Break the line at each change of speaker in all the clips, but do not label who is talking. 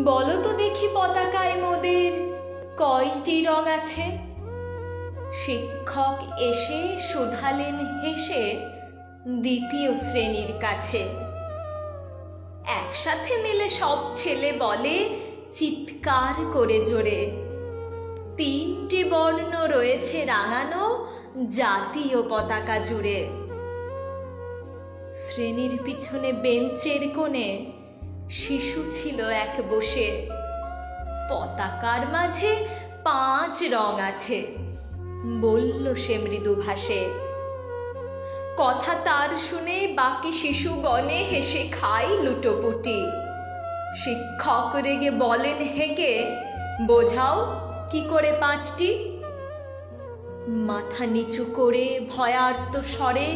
বলো তো দেখি পতাকায় মোদের কয়টি রং আছে? শিক্ষক এসে শুধালেন হেসে দ্বিতীয় শ্রেণীর কাছে। একসাথে মিলে সব ছেলে বলে চিৎকার করে জোরে, তিনটি বর্ণ রয়েছে রাঙানো জাতীয় পতাকা জুড়ে। শ্রেণীর পিছনে বেঞ্চের কোণে শিশু ছিল এক বসে, পতাকার মাঝে 5 রং আছে, বলল সে মৃদু ভাষে। কথা তার শুনে বাকি শিশুগণে হেসে খায় লুটোপুটি। শিক্ষক রেগে বলেন হেঁকে, বোঝাও কি করে 5টি? মাথা নিচু করে ভয়ার্ত স্বরে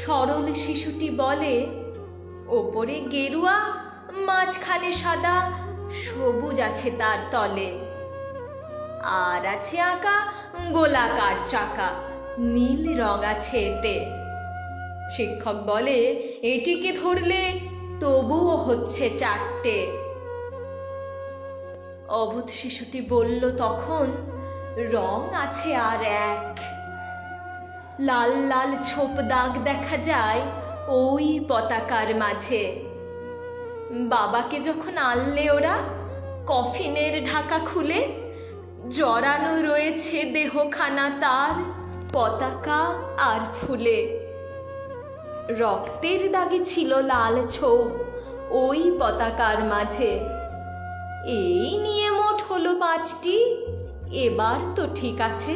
সরল শিশুটি বলে, ওপরে গেরুয়া, মাঝখানে সাদা, সবুজ আছে তার তলে, আর আছে আঁকা গোলাকার চাকা, নীল রং আছে এতে। শিক্ষক বলে, এটিকে ধরলে তবুও হচ্ছে 4টে। অবুধ শিশুটি বলল তখন, রং আছে আর এক। লাল লাল ছোপ দাগ দেখা যায় ওই পতাকার মাঝে। বাবাকে যখন আনলে ওরা কফিনের ঢাকা খুলে, জড়ানো রয়েছে দেহখানা তার পতাকা আর ফুলে। রক্তের দাগে ছিল লাল ছোপ ওই পতাকার মাঝে। এই নিয়ে মোট হলো 5টি, এবার তো ঠিক আছে।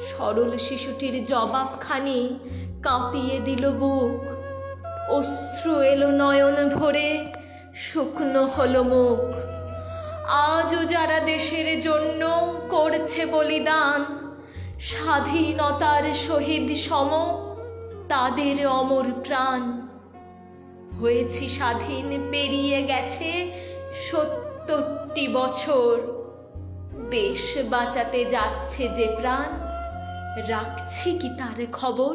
সরল শিশুটির জবাবখানি কাঁপিয়ে দিল বুক, অশ্রু এলো নয়ন ভরে, শুকনো হলো মুখ। আজও যারা দেশের জন্য করছে বলিদান, স্বাধীনতার শহীদ সম তাদের অমর প্রাণ। হয়েছি স্বাধীন, পেরিয়ে গেছে 70টি বছর। দেশ বাঁচাতে যাচ্ছে যে প্রাণ, রাখছি কি তার খবর?